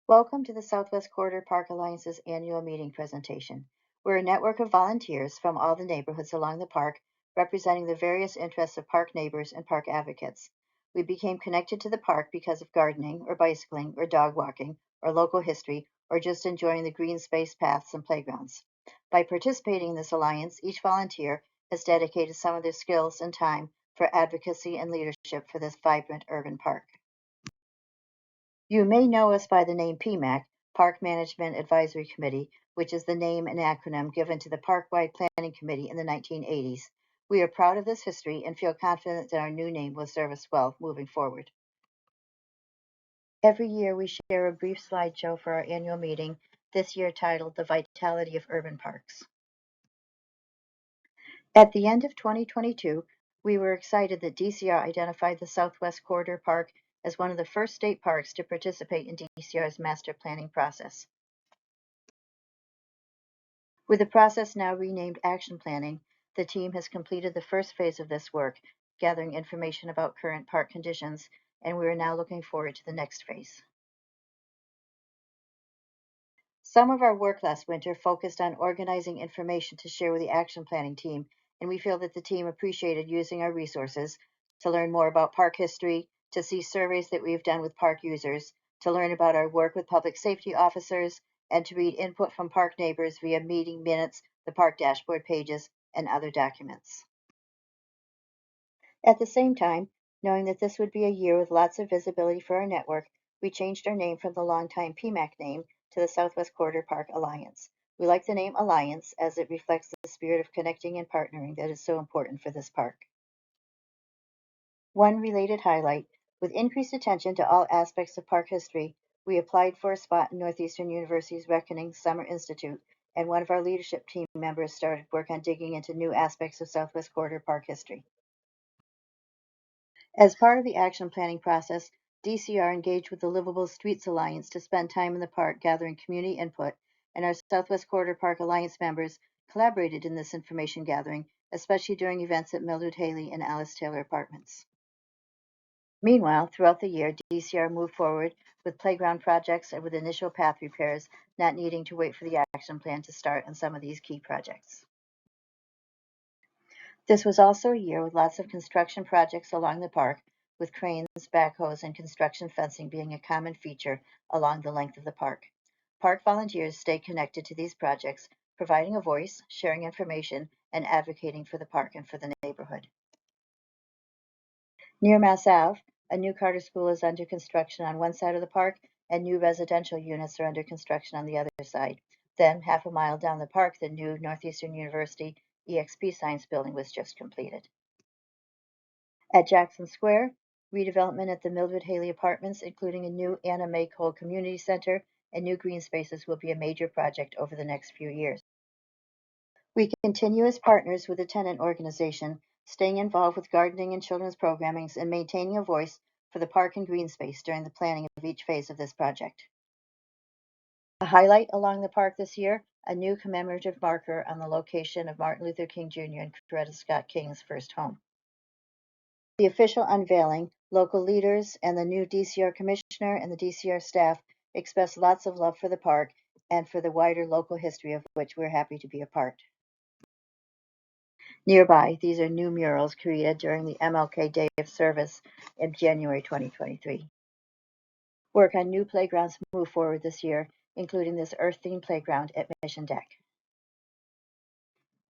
Welcome to the Southwest Corridor Park Alliance's annual meeting presentation. We're a network of volunteers from all the neighborhoods along the park, representing the various interests of park neighbors and park advocates. We became connected to the park because of gardening, or bicycling, or dog walking, or local history, or just enjoying the green space paths and playgrounds. By participating in this alliance, each volunteer has dedicated some of their skills and time for advocacy and leadership for this vibrant urban park. You may know us by the name PMAC, Park Management Advisory Committee, which is the name and acronym given to the Park-wide Planning Committee in the 1980s. We are proud of this history and feel confident that our new name will serve us well moving forward. Every year we share a brief slideshow for our annual meeting, this year titled The Vitality of Urban Parks. At the end of 2022, we were excited that DCR identified the Southwest Corridor Park as one of the first state parks to participate in DCR's master planning process. With the process now renamed Action Planning, the team has completed the first phase of this work, gathering information about current park conditions, and we are now looking forward to the next phase. Some of our work last winter focused on organizing information to share with the Action Planning team, and we feel that the team appreciated using our resources to learn more about park history, to see surveys that we've done with park users, to learn about our work with public safety officers, and to read input from park neighbors via meeting minutes, the park dashboard pages, and other documents. At the same time, knowing that this would be a year with lots of visibility for our network, we changed our name from the longtime PMAC name to the Southwest Corridor Park Alliance. We like the name Alliance as it reflects the spirit of connecting and partnering that is so important for this park. One related highlight, with increased attention to all aspects of park history, we applied for a spot in Northeastern University's Reckoning Summer Institute, and one of our leadership team members started work on digging into new aspects of Southwest Corridor Park history. As part of the action planning process, DCR engaged with the Livable Streets Alliance to spend time in the park gathering community input, and our Southwest Corridor Park Alliance members collaborated in this information gathering, especially during events at Mildred Haley and Alice Taylor Apartments. Meanwhile, throughout the year, DCR moved forward with playground projects and with initial path repairs, not needing to wait for the action plan to start on some of these key projects. This was also a year with lots of construction projects along the park, with cranes, backhoes, and construction fencing being a common feature along the length of the park. Park volunteers stay connected to these projects, providing a voice, sharing information, and advocating for the park and for the neighborhood. Near Mass Ave, a new Carter School is under construction on one side of the park, and new residential units are under construction on the other side. Then, half a mile down the park, the new Northeastern University EXP Science Building was just completed. At Jackson Square, redevelopment at the Mildred Haley Apartments, including a new Anna May Cole Community Center and new green spaces, will be a major project over the next few years. We continue as partners with the tenant organization, staying involved with gardening and children's programming and maintaining a voice for the park and green space during the planning of each phase of this project. A highlight along the park this year, a new commemorative marker on the location of Martin Luther King Jr. and Coretta Scott King's first home. The official unveiling, local leaders and the new DCR commissioner and the DCR staff expressed lots of love for the park and for the wider local history of which we're happy to be a part. Nearby, these are new murals created during the MLK Day of Service in January 2023. Work on new playgrounds moved forward this year, including this Earth-themed playground at Mission Deck.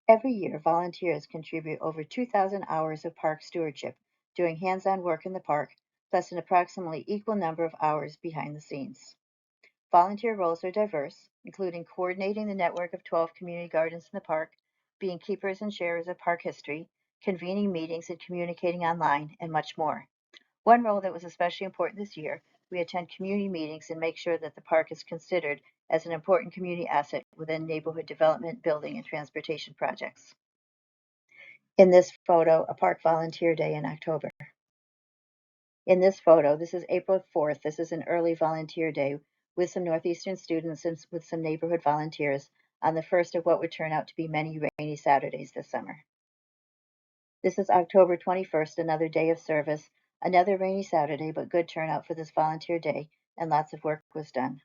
Every year, volunteers contribute over 2,000 hours of park stewardship, doing hands-on work in the park, plus an approximately equal number of hours behind the scenes. Volunteer roles are diverse, including coordinating the network of 12 community gardens in the park, being keepers and sharers of park history, convening meetings and communicating online, and much more. One role that was especially important this year, we attend community meetings and make sure that the park is considered as an important community asset within neighborhood development, building, and transportation projects. In this photo, a park volunteer day in October. In this photo, this is April 4th. This is an early volunteer day with some Northeastern students and with some neighborhood volunteers on the first of what would turn out to be many rainy Saturdays this summer. This is October 21st, another day of service, another rainy Saturday, but good turnout for this volunteer day, and lots of work was done.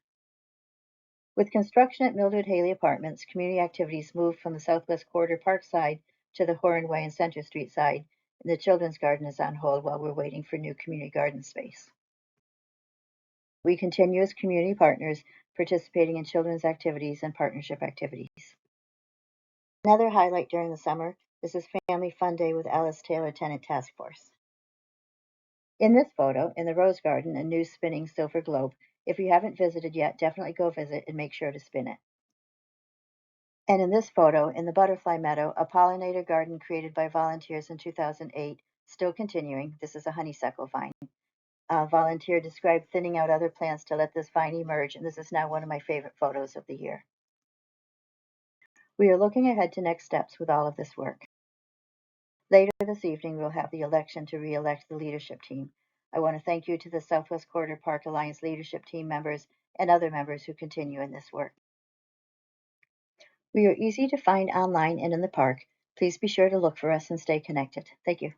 With construction at Mildred Haley Apartments, community activities moved from the Southwest Corridor Park side to the Horan Way and Center Street side, and the Children's Garden is on hold while we're waiting for new community garden space. We continue as community partners, participating in children's activities and partnership activities. Another highlight during the summer is this Family Fun Day with Alice Taylor Tenant Task Force. In this photo, in the Rose Garden, a new spinning silver globe. If you haven't visited yet, definitely go visit and make sure to spin it. And in this photo, in the Butterfly Meadow, a pollinator garden created by volunteers in 2008, still continuing. This is a honeysuckle vine. A volunteer described thinning out other plants to let this vine emerge, and this is now one of my favorite photos of the year. We are looking ahead to next steps with all of this work. Later this evening, we'll have the election to re-elect the leadership team. I want to thank you to the Southwest Corridor Park Alliance leadership team members and other members who continue in this work. We are easy to find online and in the park. Please be sure to look for us and stay connected. Thank you.